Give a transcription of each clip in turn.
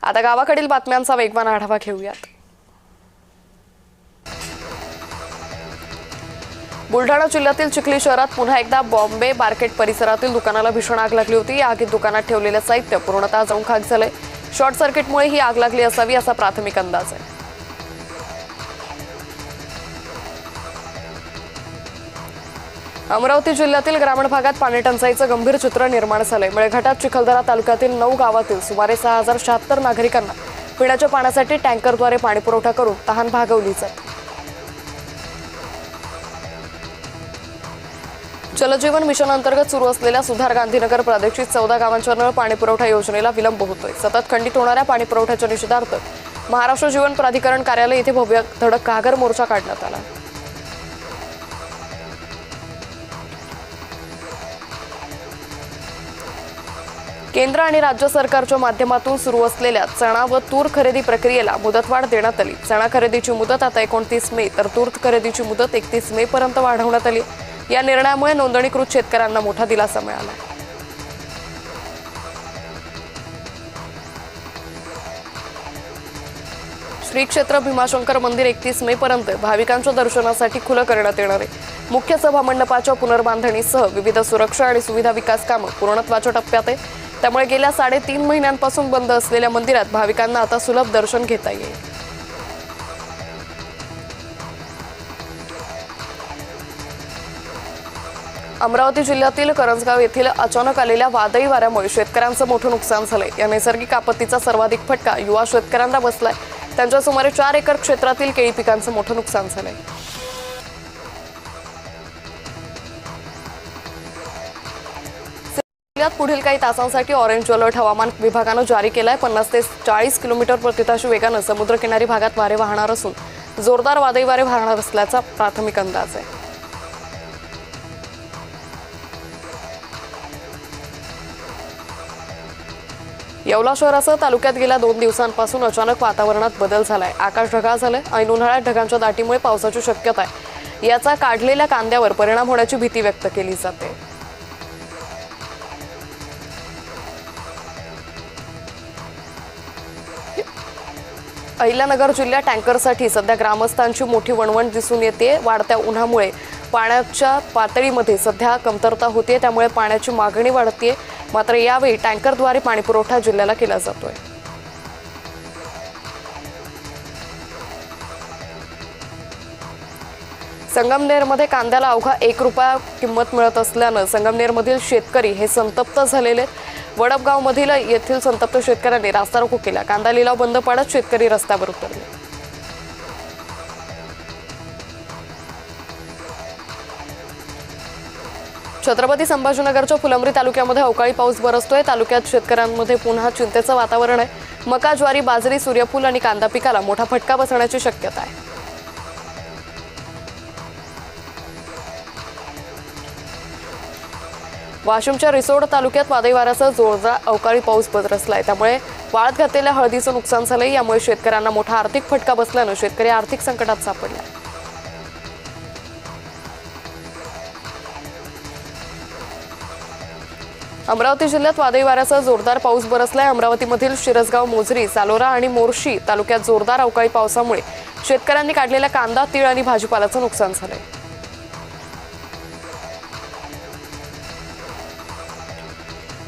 आता गावाकडील बातम्यांचा वेगवान आढावा घेऊयात। बुलढाणा जिल्ह्यातील चिखली शहरात पुन्हा एकदा बॉम्बे मार्केट परिसरातील दुकानाला भीषण आग लागली होती। या आगीत दुकानात ठेवलेले साहित्य पूर्णतः जळून खाक झाले। शॉर्ट सर्किटमुळे ही आग लागली असावी असा प्राथमिक अंदाज आहे। अमरावती जिल्ह्यातील ग्रामीण भागात पाणी टंचाईचं गंभीर चित्र निर्माण झाले। मेळघाटात चिखलदरा तालुक्यातील 9 गावातील सुमारे 6076 नागरिकांना पिण्याच्या पाण्यासाठी टँकरद्वारे पाणी पुरवठा करून तहान भागवली जाते। जलजीवन मिशन अंतर्गत सुरू असलेल्या सुधार गांधीनगर प्रादेशिक 14 गावांच्या नळ पाणी पुरवठा योजनेला विलंब होतोय। सतत खंडित होणाऱ्या पाणी पुरवठ्याच्या निषेधार्थ महाराष्ट्र जीवन प्राधिकरण कार्यालय येथे भव्य धडक कागर मोर्चा काढण्यात आला। केंद्र आणि राज्य सरकारच्या माध्यमातून सुरू असलेल्या चणा व तूर खरेदी प्रक्रियेला मुदतवाढ देण्यात आली। चणा खरेदीची मुदत आता 29 मे तर तूर खरेदीची मुदत 31 मे पर्यंत वाढवण्यात आली। या निर्णयामुळे नोंदणीकृत शेतकऱ्यांना मोठा दिलासा मिळाला। श्री क्षेत्र भीमाशंकर मंदिर 31 मे पर्यंत भाविकांच्या दर्शनासाठी खुलं करण्यात येणार आहे। मुख्य सभा मंडपाच्या पुनर्बांधणीसह विविध सुरक्षा आणि सुविधा विकास कामं पूर्णत्वाच्या टप्प्यात आहे। त्यामुळे गेल्या 3.5 महिन्यांपासून बंद असलेल्या मंदिरात भाविकांना आता सुलभ दर्शन घेता येईल। अमरावती जिल्ह्यातील करंजगाव येथील अचानक आलेल्या वादळी वाऱ्यामुळे शेतकऱ्यांचं मोठं नुकसान झालंय। या नैसर्गिक आपत्तीचा सर्वाधिक फटका युवा शेतकऱ्यांना बसलाय। त्यांच्या सुमारे 4 एकर क्षेत्रातील केळी पिकांचं मोठं नुकसान झालंय। जिल्ह्यात पुढील काही तासांसाठी ऑरेंज अलर्ट हवामान विभागानं जारी केलाय। 50 ते 40 किलोमीटर प्रति तास वेगानं समुद्रकिनारी भागात वारे वाहणार असून जोरदार वादळी वारे वाहणार असल्याचा प्राथमिक अंदाज आहे। येवला शहरासह तालुक्यात गेल्या 2 दिवसांपासून अचानक वातावरणात बदल झालाय। आकाश ढगाळ झालंय। ऐन उन्हाळ्यात ढगांच्या दाटीमुळे पावसाची शक्यता आहे। याचा काढलेल्या कांद्यावर परिणाम होण्याची भीती व्यक्त केली जाते। अहिल्यानगर जिल्ह्यात टँकरसाठी सध्या ग्रामस्थांची मोठी वणवण दिसून येते। वाढत्या उन्हामुळे पाण्याच्या पातळीमध्ये सध्या कमतरता होते, त्यामुळे पाण्याची मागणी वाढते। मात्र यावेळी टँकरद्वारे पाणी पुरवठा जिल्ह्याला केला जातोय। संगमनेरमध्ये कांद्याला अवघा 1 रुपया किंमत मिळत असल्यानं संगमनेरमधील शेतकरी हे संतप्त झालेले। वडपगावमधील येथील संतप्त शेतकऱ्यांनी रास्ता रोको केला। कांदा लिलाव बंद पाडत शेतकरी रस्त्यावर उतरले। छत्रपती संभाजीनगरच्या फुलंब्री तालुक्यामध्ये अवकाळी पाऊस बरसतोय। तालुक्यात शेतकऱ्यांमध्ये पुन्हा चिंतेचं वातावरण आहे। मका, ज्वारी, बाजरी, सूर्यफूल आणि कांदा पिकाला मोठा फटका बसण्याची शक्यता आहे। वाशिमच्या रिसोड तालुक्यात वादळी वाऱ्यासह जोरदार अवकाळी पाऊस बरसलाय। त्यामुळे वाळत घातलेल्या हळदीचं नुकसान झालंय। यामुळे शेतकऱ्यांना मोठा आर्थिक फटका बसल्यानं शेतकरी आर्थिक संकटात सापडला। अमरावती जिल्ह्यात वादळी वाऱ्यासह जोरदार पाऊस बरसलाय। अमरावतीमधील शिरसगाव, मोझरी, सालोरा आणि मोर्शी तालुक्यात जोरदार अवकाळी पावसामुळे शेतकऱ्यांनी काढलेल्या कांदा, तीळ आणि भाजीपाल्याचं नुकसान झालंय।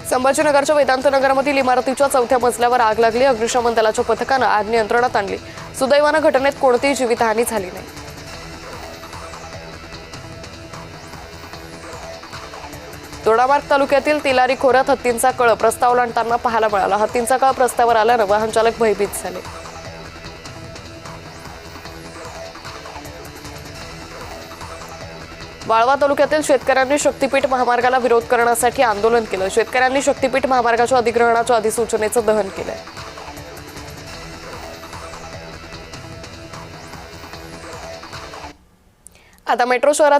संभाजीनगरच्या वेदांतनगरमधील इमारतीच्या 4थ्या मजल्यावर आग लागली। अग्निशमन दलाच्या पथकानं आग नियंत्रणात आणली। सुदैवानं घटनेत कोणतीही जीवितहानी झाली नाही। दोडामार्ग तालुक्यातील तिलारी खोऱ्यात हत्तींचा कळप रस्ता ओलांडताना पाहायला मिळाला। हत्तींचा कळप रस्त्यावर आल्यानं वाहन चालक भयभीत झाले। वाळवा तालुक्यातील शेतकऱ्यांनी शक्तीपीठ महामार्गाला विरोध करण्यासाठी आंदोलन केलं। शेतकऱ्यांनी शक्तीपीठ महामार्गाच्या अधिग्रहणाच्या अधिसूचनेचं दहन केलंय। आता मेट्रो शहरात